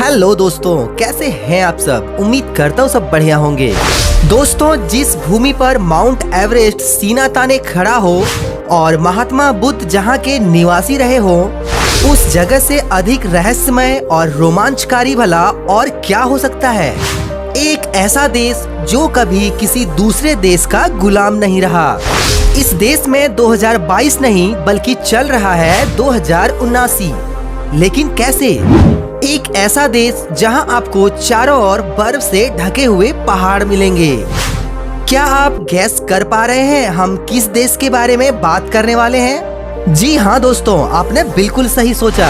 Hello दोस्तों, कैसे हैं आप सब। उम्मीद करता हूँ सब बढ़िया होंगे। दोस्तों, जिस भूमि पर माउंट एवरेस्ट सीना ताने खड़ा हो और महात्मा बुद्ध जहाँ के निवासी रहे हो, उस जगह से अधिक रहस्यमय और रोमांचकारी भला और क्या हो सकता है। एक ऐसा देश जो कभी किसी दूसरे देश का गुलाम नहीं रहा। इस देश में 2022 नहीं बल्कि चल रहा है 2079। लेकिन कैसे? एक ऐसा देश जहां आपको चारों ओर बर्फ से ढके हुए पहाड़ मिलेंगे। क्या आप गैस कर पा रहे हैं हम किस देश के बारे में बात करने वाले हैं? जी हाँ दोस्तों, आपने बिल्कुल सही सोचा।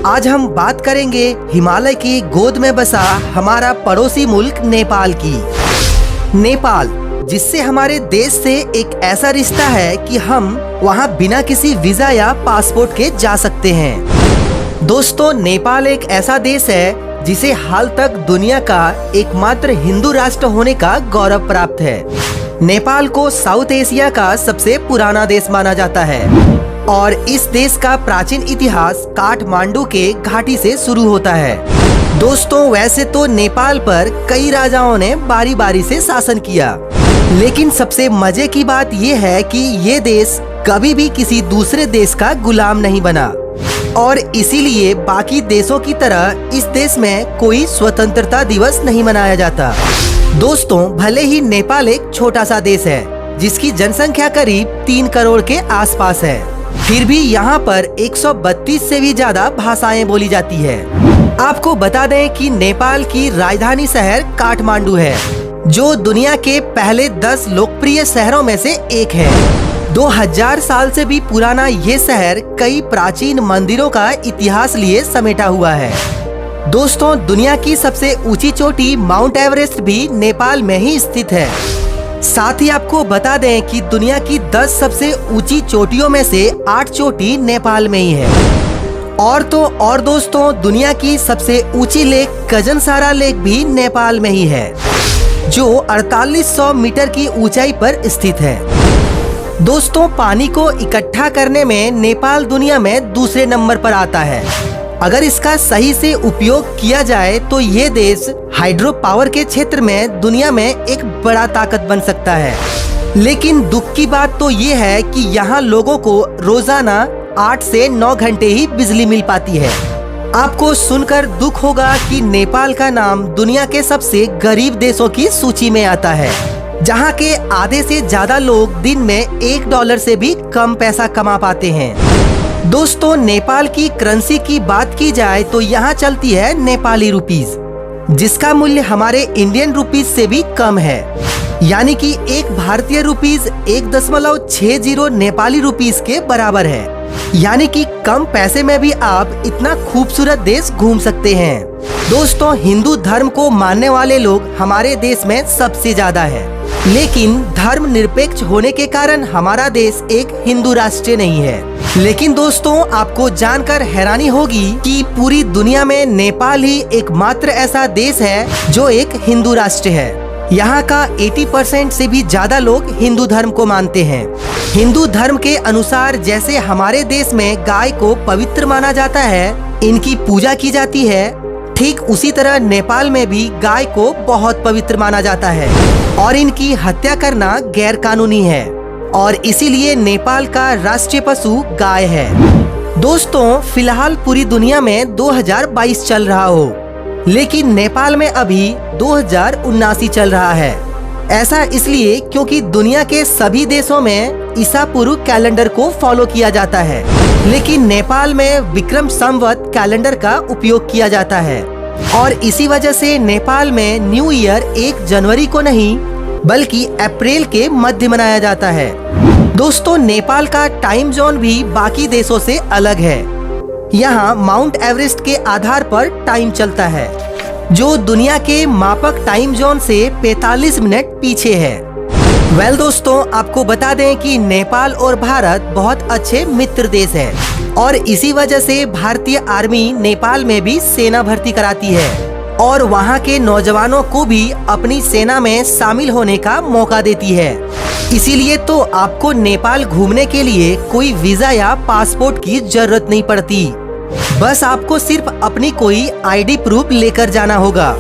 आज हम बात करेंगे हिमालय की गोद में बसा हमारा पड़ोसी मुल्क नेपाल की। नेपाल, जिससे हमारे देश से एक ऐसा रिश्ता है कि हम वहाँ बिना किसी वीजा या पासपोर्ट के जा सकते हैं। दोस्तों, नेपाल एक ऐसा देश है जिसे हाल तक दुनिया का एकमात्र हिंदू राष्ट्र होने का गौरव प्राप्त है। नेपाल को साउथ एशिया का सबसे पुराना देश माना जाता है और इस देश का प्राचीन इतिहास काठमांडू के घाटी से शुरू होता है। दोस्तों, वैसे तो नेपाल पर कई राजाओं ने बारी बारी से शासन किया, लेकिन सबसे मजे की बात यह है कि ये देश कभी भी किसी दूसरे देश का गुलाम नहीं बना और इसीलिए बाकी देशों की तरह इस देश में कोई स्वतंत्रता दिवस नहीं मनाया जाता। दोस्तों, भले ही नेपाल एक छोटा सा देश है जिसकी जनसंख्या करीब 3 करोड़ के आसपास है, फिर भी यहाँ पर 132 से भी ज्यादा भाषाएं बोली जाती है। आपको बता दें कि नेपाल की राजधानी शहर काठमांडू है, जो दुनिया के पहले 10 लोकप्रिय शहरों में से एक है। 2000 साल से भी पुराना ये शहर कई प्राचीन मंदिरों का इतिहास लिए समेटा हुआ है। दोस्तों, दुनिया की सबसे ऊंची चोटी माउंट एवरेस्ट भी नेपाल में ही स्थित है। साथ ही आपको बता दें कि दुनिया की 10 सबसे ऊंची चोटियों में से 8 चोटी नेपाल में ही है। और तो और दोस्तों, दुनिया की सबसे ऊंची लेक कजनसारा लेक भी नेपाल में ही है, जो 4800 मीटर की ऊंचाई पर स्थित है। दोस्तों, पानी को इकट्ठा करने में नेपाल दुनिया में दूसरे नंबर पर आता है। अगर इसका सही से उपयोग किया जाए तो ये देश हाइड्रो पावर के क्षेत्र में दुनिया में एक बड़ा ताकत बन सकता है। लेकिन दुख की बात तो ये है कि यहाँ लोगों को रोजाना 8 से 9 घंटे ही बिजली मिल पाती है। आपको सुनकर दुख होगा कि नेपाल का नाम दुनिया के सबसे गरीब देशों की सूची में आता है, जहाँ के आधे से ज्यादा लोग दिन में $1 से भी कम पैसा कमा पाते हैं। दोस्तों, नेपाल की करेंसी की बात की जाए तो यहाँ चलती है नेपाली रुपीस, जिसका मूल्य हमारे इंडियन रुपीस से भी कम है। यानी कि एक भारतीय रुपीस 1.60 नेपाली रुपीस के बराबर है। यानी कि कम पैसे में भी आप इतना खूबसूरत देश घूम सकते हैं। दोस्तों, हिंदू धर्म को मानने वाले लोग हमारे देश में सबसे ज्यादा है, लेकिन धर्म निरपेक्ष होने के कारण हमारा देश एक हिंदू राष्ट्र नहीं है। लेकिन दोस्तों, आपको जानकर हैरानी होगी कि पूरी दुनिया में नेपाल ही एकमात्र ऐसा देश है जो एक हिंदू राष्ट्र है। यहाँ का 80% से भी ज्यादा लोग हिंदू धर्म को मानते हैं। हिंदू धर्म के अनुसार जैसे हमारे देश में गाय को पवित्र माना जाता है, इनकी पूजा की जाती है, ठीक उसी तरह नेपाल में भी गाय को बहुत पवित्र माना जाता है और इनकी हत्या करना गैर कानूनी है और इसीलिए नेपाल का राष्ट्रीय पशु गाय है। दोस्तों, फिलहाल पूरी दुनिया में 2022 चल रहा हो, लेकिन नेपाल में अभी 2079 चल रहा है। ऐसा इसलिए क्योंकि दुनिया के सभी देशों में ईसा पूर्व कैलेंडर को फॉलो किया जाता है, लेकिन नेपाल में विक्रम संवत कैलेंडर का उपयोग किया जाता है और इसी वजह से नेपाल में न्यू ईयर 1 जनवरी को नहीं बल्कि अप्रैल के मध्य मनाया जाता है। दोस्तों, नेपाल का टाइम जोन भी बाकी देशों से अलग है। यहाँ माउंट एवरेस्ट के आधार पर टाइम चलता है, जो दुनिया के मापक टाइम जोन से 45 मिनट पीछे है। दोस्तों, आपको बता दें कि नेपाल और भारत बहुत अच्छे मित्र देश हैं और इसी वजह से भारतीय आर्मी नेपाल में भी सेना भर्ती कराती है और वहाँ के नौजवानों को भी अपनी सेना में शामिल होने का मौका देती है। इसीलिए तो आपको नेपाल घूमने के लिए कोई वीजा या पासपोर्ट की जरूरत नहीं पड़ती। बस आपको सिर्फ अपनी कोई आईडी प्रूफ लेकर जाना होगा।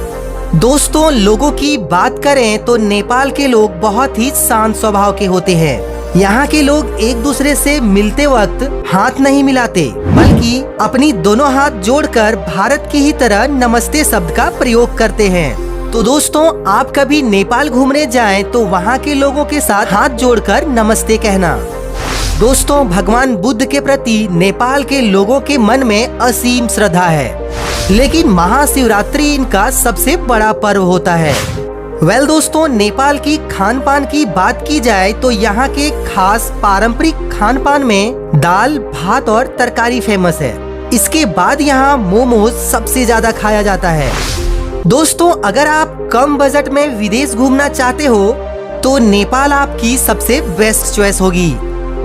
दोस्तों, लोगों की बात करें तो नेपाल के लोग बहुत ही शांत स्वभाव के होते हैं। यहाँ के लोग एक दूसरे से मिलते वक्त हाथ नहीं मिलाते, बल्कि अपनी दोनों हाथ जोड़कर भारत की ही तरह नमस्ते शब्द का प्रयोग करते हैं। तो दोस्तों, आप कभी नेपाल घूमने जाएं तो वहाँ के लोगों के साथ हाथ जोड़कर नमस्ते कहना। दोस्तों, भगवान बुद्ध के प्रति नेपाल के लोगों के मन में असीम श्रद्धा है, लेकिन महाशिवरात्रि इनका सबसे बड़ा पर्व होता है। दोस्तों, नेपाल की खान पान की बात की जाए तो यहाँ के खास पारंपरिक खान पान में दाल, भात और तरकारी फेमस है। इसके बाद यहाँ मोमोज सबसे ज्यादा खाया जाता है। दोस्तों, अगर आप कम बजट में विदेश घूमना चाहते हो तो नेपाल आपकी सबसे बेस्ट चॉइस होगी।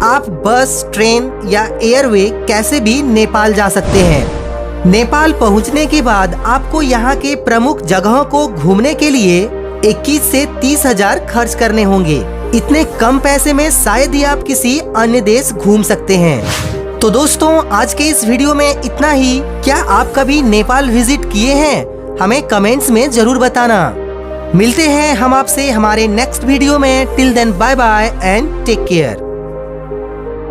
आप बस, ट्रेन या एयरवे कैसे भी नेपाल जा सकते हैं। नेपाल पहुंचने के बाद आपको यहाँ के प्रमुख जगहों को घूमने के लिए 21 से 30 हजार खर्च करने होंगे। इतने कम पैसे में शायद ही आप किसी अन्य देश घूम सकते हैं। तो दोस्तों, आज के इस वीडियो में इतना ही। क्या आप कभी नेपाल विजिट किए हैं? हमें कमेंट्स में जरूर बताना। मिलते हैं हम आपसे हमारे नेक्स्ट वीडियो में। Till then, bye bye and take care.